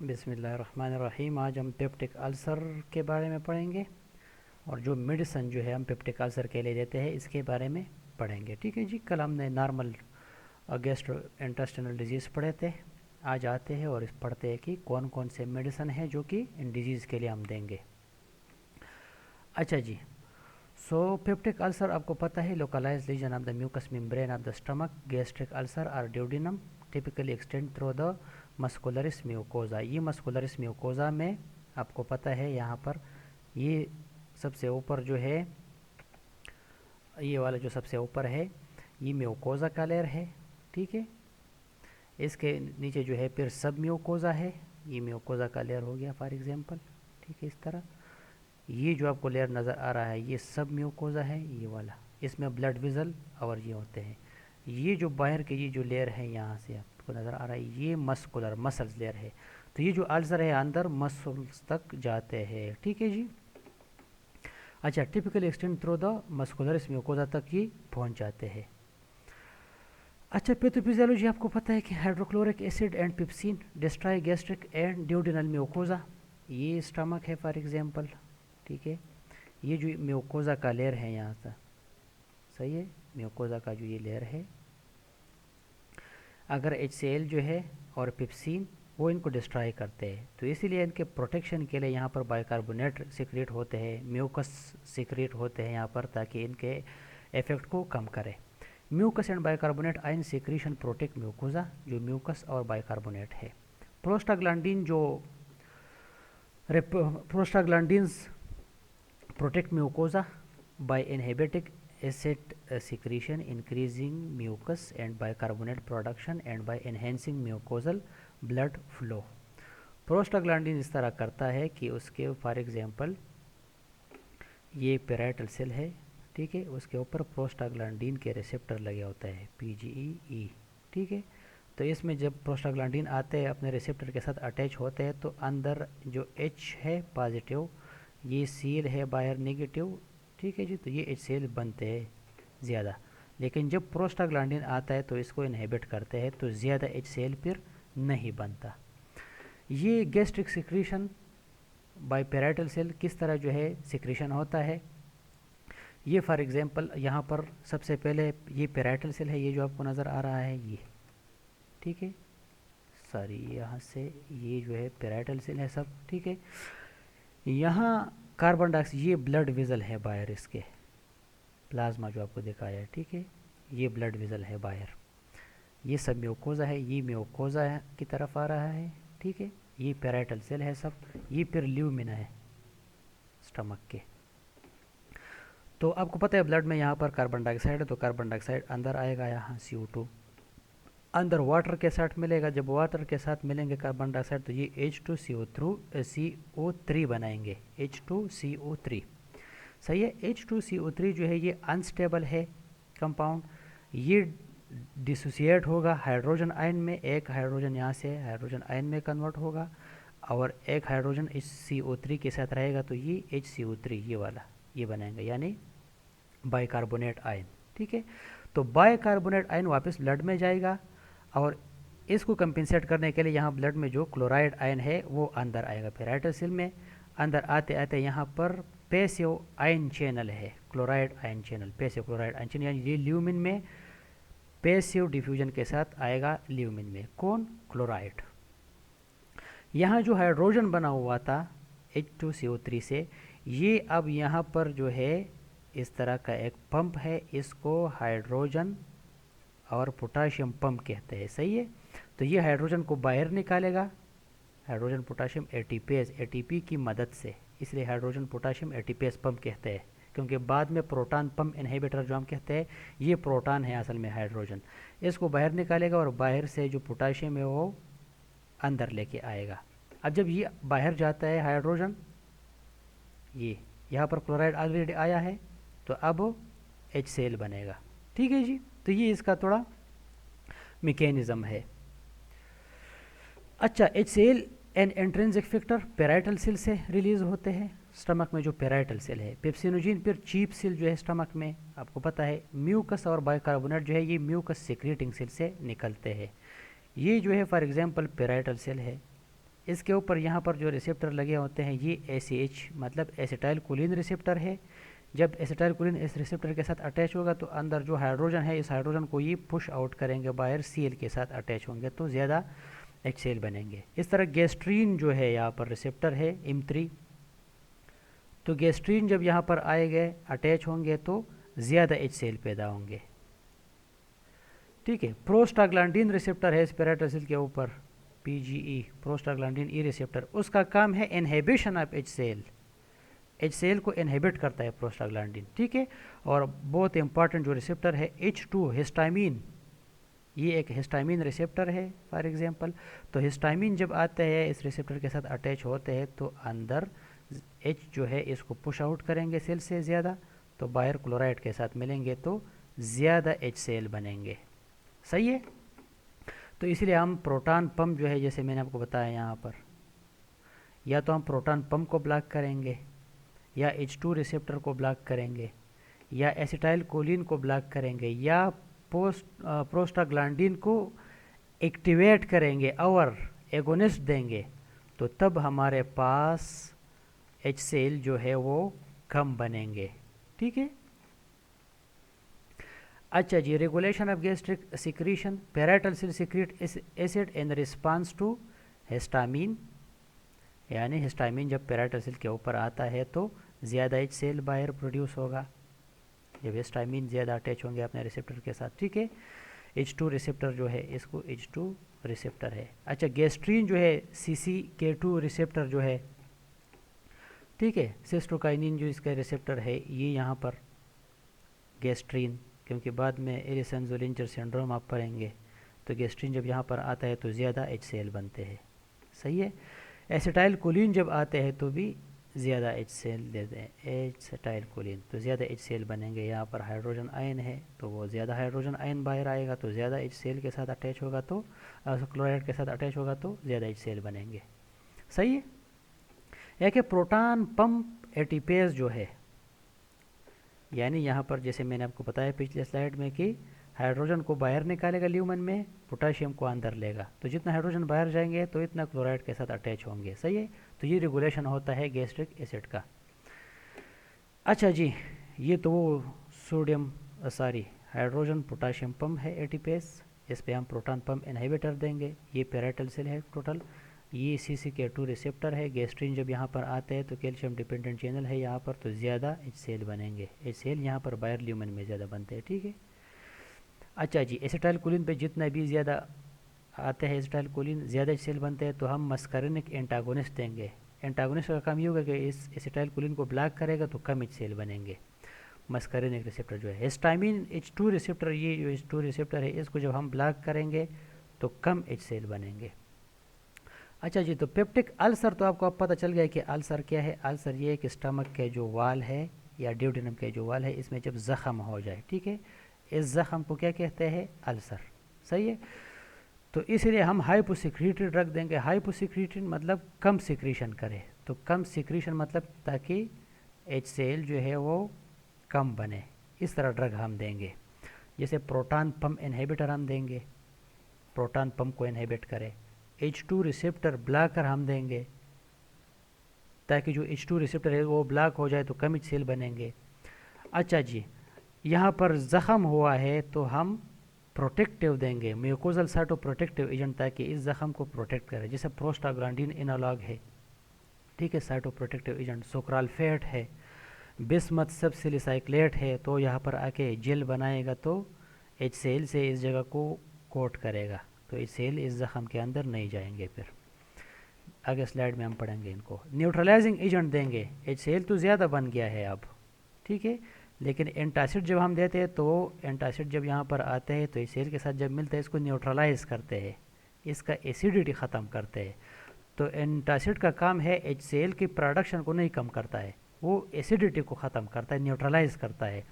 बिस्मिल्लाहिर्रहमानिर्रहीम। आज हम पेप्टिक अल्सर के बारे में पढ़ेंगे और जो मेडिसन जो है हम पेप्टिक अल्सर के लिए देते हैं इसके बारे में पढ़ेंगे। ठीक है जी। कल हमने नॉर्मल गैस्ट्रो इंटेस्टिनल डिजीज़ पढ़े थे। आज आते हैं और पढ़ते हैं कि कौन कौन से मेडिसन है जो कि इन डिजीज़ के लिए हम देंगे। अच्छा जी। सो पेप्टिक अल्सर आपको पता है, localise lesion of the mucous membrane of the stomach. Gastric ulcer are duodenum typically extend through the muscularis mucosa. ये मस्कुलरिस म्यूकोजा में आपको पता है यहाँ पर ये सबसे ऊपर जो है, ये वाला जो सबसे ऊपर है ये म्यूकोजा का लेयर है। ठीक है। इसके नीचे जो है फिर सब म्यूकोजा है, ये म्यूकोजा का लेयर हो गया फॉर एग्जांपल। ठीक है। इस तरह ये जो आपको लेयर नज़र आ रहा है ये सब म्यूकोजा है, ये वाला। इसमें ब्लड विजल और ये होते हैं। ये जो बाहर के ये जो लेयर है यहाँ से आपको नज़र आ रहा है ये मस्कुलर मसल्स लेयर है। तो ये जो अल्सर है अंदर मसल्स तक जाते हैं। ठीक है जी। अच्छा, typically extend through the muscularis mucosa तक ये पहुँच जाते हैं। अच्छा, पैथोफिजियोलॉजी आपको पता है कि hydrochloric acid and pepsin destroy gastric and duodenal mucosa. ये स्टमक है फॉर एग्जांपल। ठीक है। ये जो म्यूकोजा का लेयर है यहाँ से, सही है, म्यूकोजा का जो ये लेयर है, अगर HCl जो है और पिप्सिन वो इनको डिस्ट्रॉय करते हैं, तो इसीलिए इनके प्रोटेक्शन के लिए यहाँ पर बाइकार्बोनेट सिक्रेट होते हैं, म्यूकस सिक्रेट होते हैं यहाँ पर, ताकि इनके इफेक्ट को कम करे। Mucus and bicarbonate ion secretion protect mucosa, जो म्यूकस और बाइकार्बोनेट है। प्रोस्टाग्लैंडिन जो prostaglandins protect mucosa by inhibiting acid secretion, increasing mucus and bicarbonate production and by enhancing mucosal blood flow। Prostaglandin इस तरह करता है कि उसके फॉर एग्जांपल ये पेराइटल सेल है, ठीक है, उसके ऊपर प्रोस्टाग्लैंडिन के रिसेप्टर लगे होते हैं PGE। ठीक है। तो इसमें जब प्रोस्टाग्लैंडिन आते हैं अपने रिसेप्टर के साथ अटैच होते हैं तो अंदर जो H है पॉजिटिव, ये सील है बाहर नेगेटिव। ठीक है जी। तो ये HCl बनते हैं ज़्यादा, लेकिन जब प्रोस्टाग्लैंडिन आता है तो इसको इनहिबिट करते हैं तो ज़्यादा HCl फिर नहीं बनता। ये gastric secretion by parietal cell किस तरह जो है सिक्रीशन होता है, ये फॉर एग्जांपल यहाँ पर सबसे पहले ये पेराइटल सेल है, ये जो आपको नज़र आ रहा है ये। ठीक है। सॉरी, यहाँ से ये जो है पेराइटल सेल है सब। ठीक है। यहाँ कार्बन डाइऑक्साइड, ये ब्लड विजल है बाहर, इसके प्लाज्मा जो आपको दिखाया है। ठीक है। ये ब्लड विजल है बाहर, ये सब म्यूकोजा है, ये म्यूकोजा की तरफ आ रहा है। ठीक है। ये पेराइटल सेल है सब, ये फिर ल्यूमिना है स्टमक के। तो आपको पता है ब्लड में यहाँ पर कार्बन डाइऑक्साइड है, तो कार्बन डाइऑक्साइड अंदर आएगा, यहाँ CO2 अंदर वाटर के साथ मिलेगा। जब वाटर के साथ मिलेंगे कार्बन डाइऑक्साइड तो ये H2CO3 बनाएंगे, H2CO3। सही है। H2CO3 जो है ये अनस्टेबल है कंपाउंड, ये डिसोसिएट होगा हाइड्रोजन आयन में। एक हाइड्रोजन यहाँ से हाइड्रोजन आयन में कन्वर्ट होगा और एक हाइड्रोजन CO3 के साथ रहेगा, तो ये HCO3 ये वाला ये बनाएंगे, यानी बाइकार्बोनेट आयन। ठीक है। तो बाइकार्बोनेट आयन वापस ब्लड में जाएगा और इसको कंपेंसेट करने के लिए यहाँ ब्लड में जो क्लोराइड आयन है वो अंदर आएगा पेराइटल सेल में। अंदर आते आते यहाँ पर पैसिव आयन चैनल है, chloride ion channel, passive chloride ion channel, यानी ये ल्यूमिन में पैसिव डिफ्यूजन के साथ आएगा ल्यूमिन में। कौन? क्लोराइड। यहाँ जो हाइड्रोजन बना हुआ था H2CO3 से, ये अब यहाँ पर जो है इस तरह का एक पंप है, इसको हाइड्रोजन और पोटाशियम पंप कहते हैं। सही है। तो ये हाइड्रोजन को बाहर निकालेगा, हाइड्रोजन पोटाशियम ATPase की मदद से, इसलिए हाइड्रोजन पोटाशियम ATPase पंप कहते हैं, क्योंकि बाद में प्रोटॉन पंप इनहिबिटर जो हम कहते हैं, ये प्रोटॉन है असल में हाइड्रोजन। इसको बाहर निकालेगा और बाहर से जो पोटाशियम है वो अंदर लेके आएगा। अब जब ये बाहर जाता है हाइड्रोजन, ये यहाँ पर क्लोराइड ऑलरेडी आया है, तो अब HCl बनेगा। ठीक है जी। तो ये इसका थोड़ा मैकेनिज्म है। अच्छा, HCl and intrinsic factor parietal cell से रिलीज होते हैं स्टमक में, जो पेराइटल सेल है। पेप्सिनोजिन फिर चीप सेल जो है स्टमक में, आपको पता है म्यूकस और बाइकार्बोनेट जो है ये म्यूकस सिक्रेटिंग सेल से निकलते हैं। ये जो है फॉर एग्जांपल पेराइटल सेल है, इसके ऊपर यहाँ पर जो रिसेप्टर लगे होते हैं ये ACH मतलब एसिटाइल कोलिन रिसेप्टर है। जब एसिटाइल कोलिन इस रिसेप्टर के साथ अटैच होगा तो अंदर जो हाइड्रोजन है इस हाइड्रोजन को ये पुश आउट करेंगे बाहर, Cl के साथ अटैच होंगे तो ज़्यादा HCl बनेंगे। इस तरह गैस्ट्रीन जो है यहाँ पर रिसेप्टर है M3, तो गैस्ट्रीन जब यहाँ पर आएंगे अटैच होंगे तो ज़्यादा HCl पैदा होंगे। ठीक है। प्रोस्टाग्लैंडिन रिसेप्टर है पैराइटल सेल के ऊपर, PGE प्रोस्टाग्लैंडिन ई रिसेप्टर, उसका काम है इनहिबिशन ऑफ HCl को इनहिबिट करता है प्रोस्टाग्लैंडिन। ठीक है। और बहुत इंपॉर्टेंट जो रिसेप्टर है H2 हिस्टामिन, ये एक हिस्टामिन रिसेप्टर है फॉर एग्जांपल। तो हिस्टामिन जब आते हैं इस रिसेप्टर के साथ अटैच होते हैं तो अंदर H जो है इसको पुश आउट करेंगे सेल से ज़्यादा, तो बाहर क्लोराइड के साथ मिलेंगे तो ज़्यादा HCl बनेंगे। सही है। तो इसलिए हम प्रोटॉन पंप जो है जैसे मैंने आपको बताया यहाँ पर, या तो हम प्रोटॉन पंप को ब्लॉक करेंगे या H2 रिसेप्टर को ब्लॉक करेंगे या एसिटाइल कोलिन को ब्लॉक करेंगे या प्रोस्टाग्लैंडिन को एक्टिवेट करेंगे और एगोनिस्ट देंगे, तो तब हमारे पास HCl जो है वो कम बनेंगे। ठीक है। अच्छा जी, regulation of gastric secretion, parietal cell secrete acid in response to histamine, यानी हिस्टामिन जब पैराइटल सेल के ऊपर आता है तो ज़्यादा HCl बाहर प्रोड्यूस होगा जब हिस्टामिन ज़्यादा अटैच होंगे अपने रिसेप्टर के साथ। ठीक है। H2 रिसेप्टर जो है इसको H2 रिसेप्टर है। अच्छा, गैस्ट्रीन जो है CCK2 रिसेप्टर जो है, ठीक है, सिस्टोकाइनिन जो इसका रिसेप्टर है ये यहाँ पर गैस्ट्रीन, क्योंकि बाद में एरिसन-ज़ोलिंजर सिंड्रोम आप पढ़ेंगे, तो गैस्ट्रीन जब यहाँ पर आता है तो ज़्यादा HCl बनते हैं। सही है। एसिटाइल कोलिन जब आते हैं तो भी ज़्यादा HCl देते हैं, एसिटाइल कोलिन, तो ज़्यादा HCl बनेंगे। यहाँ पर हाइड्रोजन आयन है तो वो ज़्यादा हाइड्रोजन आयन बाहर आएगा तो ज़्यादा HCl के साथ अटैच होगा, तो क्लोराइड के साथ अटैच होगा तो ज़्यादा HCl बनेंगे। सही है। एक है प्रोटॉन पंप एटीपेज जो है, यानी यहाँ पर जैसे मैंने आपको बताया पिछले स्लाइड में कि हाइड्रोजन को बाहर निकालेगा ल्यूमन में, पोटाशियम को अंदर लेगा, तो जितना हाइड्रोजन बाहर जाएंगे तो इतना क्लोराइड के साथ अटैच होंगे। सही है। तो ये रेगुलेशन होता है गैस्ट्रिक एसिड का। अच्छा जी, ये तो वो सोडियम हाइड्रोजन पोटाशियम पंप है एटीपेज, इस पे हम प्रोटॉन पंप इनहिबिटर देंगे। ये पैराइटल सेल है टोटल। ये CCK2 रिसेप्टर है। गैस्ट्रीन जब यहाँ पर आते हैं तो कैल्शियम डिपेंडेंट चैनल है यहाँ पर, तो ज़्यादा HCl बनेंगे। HCl यहाँ पर बाहर ल्यूमन में ज़्यादा बनते हैं। ठीक है। अच्छा जी, एसिटाइल कोलिन पे जितना भी ज़्यादा आते हैं एसिटाइल कोलिन ज़्यादा HCl बनते हैं तो हम मस्करिनिक एंटागोनिस्ट देंगे। एंटागोनिस्ट का काम ये होगा कि इस एसिटाइल कोलिन को ब्लॉक करेगा तो कम HCl बनेंगे। मस्करिनिक रिसेप्टर जो है, हिस्टामिन H2 रिसेप्टर, ये जो H2 रिसेप्टर है इसको जब हम ब्लॉक करेंगे तो कम HCl बनेंगे। अच्छा जी, तो पेप्टिक अल्सर, तो आपको अब पता चल गया कि अल्सर क्या है। अल्सर ये है कि स्टमक के जो वाल है या ड्यूडेनम के जो वाल है इसमें जब ज़ख़म हो जाए, ठीक है, इस ज़ख़म को क्या कहते हैं, अल्सर। सही है। तो इसलिए हम हाइपोसिक्रीटेड ड्रग देंगे। हाइपोसिक्रीटेड मतलब कम सिक्रीशन करे, तो कम सिक्रीशन मतलब ताकि HCl जो है वो कम बने, इस तरह ड्रग हम देंगे। जैसे प्रोटॉन पंप इनहिबिटर हम देंगे, प्रोटॉन पंप को इनहिबिट करे। H2 रिसेप्टर ब्लॉकर हम देंगे ताकि जो H2 रिसेप्टर है वो ब्लॉक हो जाए तो कम HCl बनेंगे। अच्छा जी, यहाँ पर ज़ख़म हुआ है तो हम प्रोटेक्टिव देंगे, म्यूकोजल साइटो प्रोटेक्टिव एजेंट, ताकि इस ज़ख़म को प्रोटेक्ट करे। जैसे प्रोस्टाग्लैंडिन एनालॉग है, ठीक है, साइटो प्रोटेक्टिव एजेंट। सोक्राल्फेट है, बिस्मथ सबसिलिसाइक्लेट है, तो यहाँ पर आके जेल बनाएगा तो HCl से इस जगह को कोट करेगा, तो HCl इस ज़ख़म के अंदर नहीं जाएंगे। फिर आगे स्लाइड में हम पढ़ेंगे इनको। न्यूट्रलाइजिंग एजेंट देंगे। HCl तो ज़्यादा बन गया है अब, ठीक है, लेकिन एंटासिड जब हम देते हैं तो एंटासिड जब यहाँ पर आते हैं तो HCl के साथ जब मिलते हैं इसको न्यूट्रलाइज करते हैं, इसका एसिडिटी ख़त्म करते हैं। तो एंटासिड का काम है HCl की प्रोडक्शन को नहीं कम करता है, वो एसिडिटी को ख़त्म करता है, न्यूट्रलाइज करता है।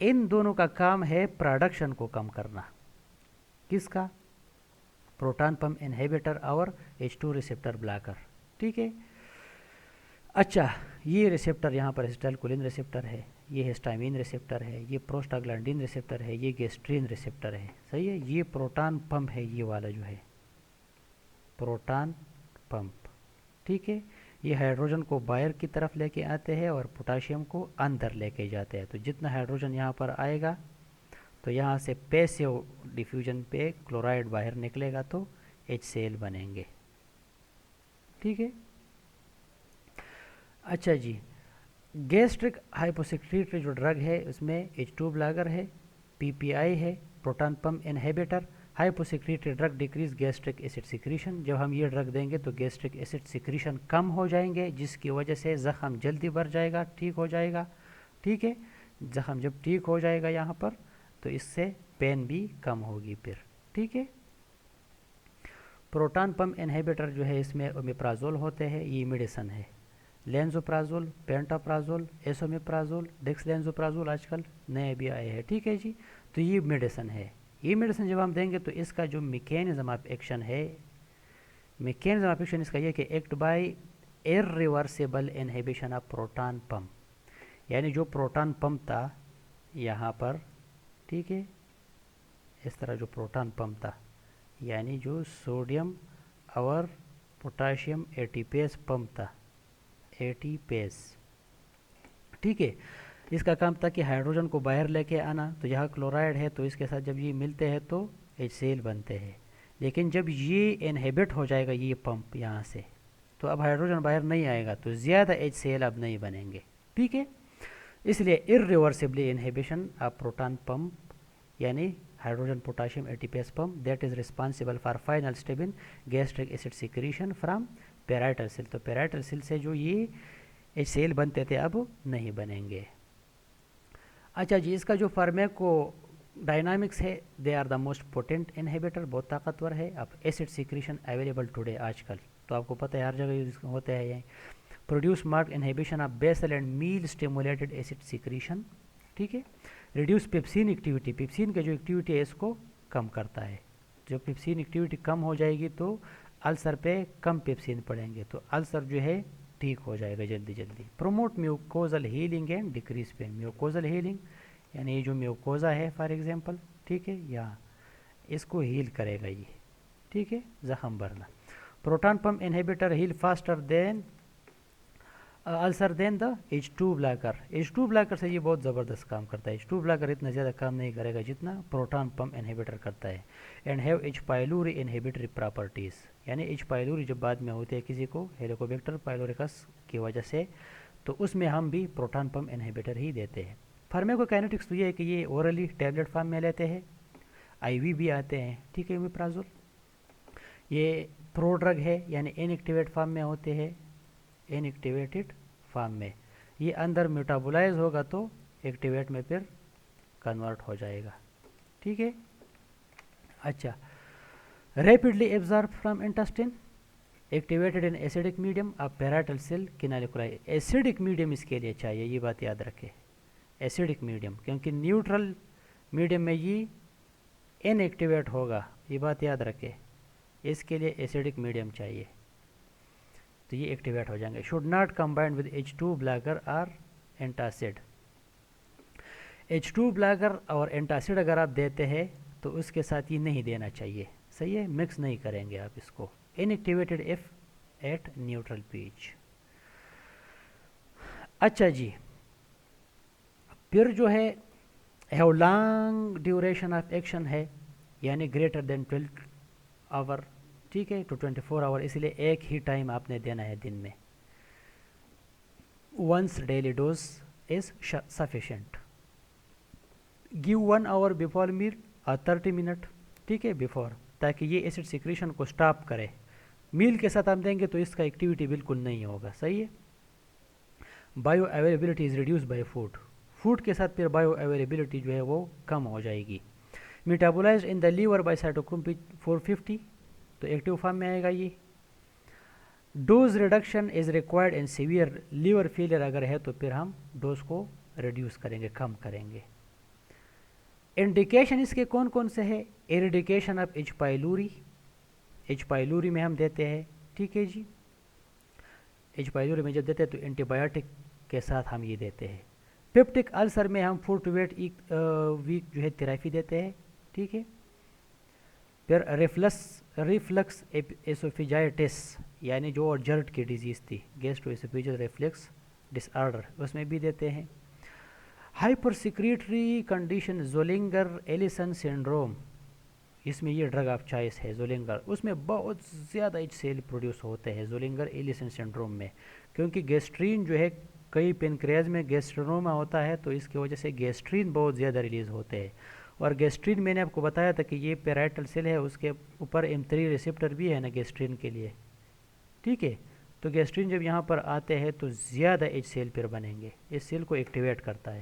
इन दोनों का काम है प्रोडक्शन को कम करना। किसका? प्रोटॉन पंप इनहिबिटर और H2 रिसेप्टर ब्लॉकर। ठीक है। अच्छा, ये रिसेप्टर यहाँ पर एसिटाइलकोलिन रिसेप्टर है, ये हिस्टामिन रिसेप्टर है, ये प्रोस्टाग्लैंडिन रिसेप्टर है, ये गैस्ट्रीन रिसेप्टर है। सही है। ये प्रोटॉन पंप है, ये वाला जो है प्रोटॉन पंप। ठीक है, ये हाइड्रोजन को बाहर की तरफ लेके आते हैं और पोटाशियम को अंदर लेके जाते हैं। तो जितना हाइड्रोजन यहाँ पर आएगा तो यहाँ से पैसिव डिफ्यूजन पे क्लोराइड बाहर निकलेगा तो HCl बनेंगे। ठीक है, अच्छा जी, गैस्ट्रिक हाइपोसेक्रेटरी जो ड्रग है उसमें H2 ब्लॉकर है, PPI है, proton pump inhibitor. Hyposecretory drug decrease gastric acid secretion. जब हम ये ड्रग देंगे तो गैस्ट्रिक एसिड सिक्रीशन कम हो जाएंगे, जिसकी वजह से ज़ख़म जल्दी भर जाएगा, ठीक हो जाएगा। ठीक है, ज़ख़म जब ठीक हो जाएगा यहाँ पर तो इससे पेन भी कम होगी फिर। ठीक है, प्रोटॉन पंप इनहिबिटर जो है इसमें ओमेप्राजोल होते हैं, ये मेडिसन है। लेंजोप्राजोल, पेंटाप्राजोल, एसोमेप्राजोल, डेक्सलेंजोप्राजोल आजकल नए भी आए हैं। ठीक है जी, तो ये मेडिसन है। ये मेडिसिन जब हम देंगे तो इसका जो मैकेनिज्म ऑफ एक्शन है, मैकेनिज्म ऑफ एक्शन इसका ये कि act by irreversible inhibition of proton pump, यानी जो प्रोटॉन पंप था यहाँ पर, ठीक है, इस तरह जो प्रोटॉन पंप था, यानी जो सोडियम और पोटाशियम एटीपेस पंप था, एटीपेस। ठीक है, इसका काम था कि हाइड्रोजन को बाहर लेके आना। तो यहाँ क्लोराइड है तो इसके साथ जब ये मिलते हैं तो HCl बनते हैं। लेकिन जब ये इनहिबिट हो जाएगा ये पंप यहाँ से, तो अब हाइड्रोजन बाहर नहीं आएगा, तो ज़्यादा HCl अब नहीं बनेंगे। ठीक है, इसलिए irreversibly inhibition of proton pump, यानी hydrogen potassium ATPase pump, that is responsible for final step in gastric acid secretion from parietal cell. तो पेराइटल सेल से जो ये HCl बनते थे अब नहीं बनेंगे। अच्छा जी, इसका जो फार्मेको डायनामिक्स है, they are the most potent inhibitor, बहुत ताकतवर है। अब एसिड सिक्रीशन अवेलेबल टुडे आजकल तो आपको पता है हर जगह यूज होते हैं ये। Produce mark inhibition of basal and meal stimulated acid secretion. ठीक है, रिड्यूस पेप्सिन एक्टिविटी, पेप्सिन का जो एक्टिविटी है इसको कम करता है। जब पेप्सिन एक्टिविटी कम हो जाएगी तो अल्सर पे कम पेप्सिन पड़ेंगे, तो अल्सर जो है ठीक हो जाएगा जल्दी जल्दी। Promote mucosal healing and decrease pain. Mucosal healing यानी ये जो म्यूकोजा है फॉर एग्जांपल, ठीक है, या इसको हील करेगा ये। ठीक है, जख्म भरना। Proton pump inhibitor heal faster than ulcer than the H2 blocker. H2 blocker से ये बहुत ज़बरदस्त काम करता है। H2 ब्लॉकर इतना ज़्यादा काम नहीं करेगा जितना प्रोटॉन पंप इनहिबिटर करता है। And have H pylori inhibitory properties, यानी H पाइलोरी जब बाद में होती है किसी को हेलिकोबैक्टर पाइलोरिकस की वजह से, तो उसमें हम भी प्रोटॉन पंप इनहिबिटर ही देते हैं। फार्माकोकाइनेटिक्स तो ये है कि ये ओरली टैबलेट फॉर्म में लेते हैं, IV भी आते हैं। ठीक है, ओमेप्राजोल ये प्रो ड्रग है, यानी इनएक्टिवेट फॉर्म में होते हैं, इनएक्टिवेटेड फॉर्म में। ये अंदर मेटाबोलाइज होगा तो एक्टिवेट में फिर कन्वर्ट हो जाएगा। ठीक है, अच्छा, rapidly absorb from intestine, activated in acidic medium of parietal cell canaliculi. Acidic medium इसके लिए चाहिए, ये बात याद रखें, एसिडिक मीडियम, क्योंकि न्यूट्रल मीडियम में ये इनएक्टिवेट होगा, ये बात याद रखें। इसके लिए एसिडिक मीडियम चाहिए तो ये एक्टिवेट हो जाएंगे। Should not combined with H2 blocker और एंटासिड। H2 ब्लॉकर और एंटासिड अगर आप देते हैं तो उसके साथ ये नहीं देना चाहिए, सही है, मिक्स नहीं करेंगे आप इसको। Inactivated if at neutral pH. अच्छा जी, फिर जो है have long duration of action है, यानी ग्रेटर देन 12 आवर, ठीक है, टू 24 आवर, इसलिए एक ही टाइम आपने देना है दिन में। Once daily dose is sufficient. Give 1 hour before meal और 30 मिनट, ठीक है, बिफोर, ताकि ये एसिड सिक्रीशन को स्टॉप करे। मील के साथ हम देंगे तो इसका एक्टिविटी बिल्कुल नहीं होगा, सही है। Bio availability is reduce by food, food के साथ फिर बायो अवेलेबिलिटी जो है वो कम हो जाएगी। Metabolised in the liver by cytochrome P450, तो एक्टिव फॉर्म में आएगा ये। Dose reduction is required in severe liver failure, अगर है तो फिर हम डोज को रिड्यूस करेंगे, कम करेंगे। इंडिकेशन इसके कौन कौन से है? Eradication of H pylori, H pylori में हम देते हैं, ठीक है जी। H पाइलोरी में जब देते हैं तो एंटीबायोटिक के साथ हम ये देते हैं। पेप्टिक अल्सर में हम 4 to 8 वीक जो है थेरेपी देते हैं, ठीक है। फिर रिफ्लक्स एसोफिजाइटिस, यानी जो जर्ट की डिजीज़ थी, गैस्ट्रोएसोफेजियल रिफ्लक्स डिसऑर्डर, उसमें भी देते हैं। Hypersecretory condition Zollinger Ellison syndrome, इसमें ये ड्रग ऑफ चॉइस है ज़ोलिंगर, उसमें बहुत ज़्यादा HCl प्रोड्यूस होते हैं ज़ोलिंगर एलिसन सिंड्रोम में, क्योंकि गैस्ट्रीन जो है कई पेनक्रियाज में गैस्ट्रोनोमा होता है, तो इसकी वजह से गैस्ट्रीन बहुत ज़्यादा रिलीज़ होते हैं। और गैस्ट्रीन मैंने आपको बताया था कि ये पेराइटल सेल है, उसके ऊपर M3 रिसेप्टर भी है ना गैस्ट्रीन के लिए, ठीक है। तो गैस्ट्रीन जब यहाँ पर आते हैं तो ज़्यादा HCl फिर बनेंगे, इस सेल को एक्टिवेट करता है।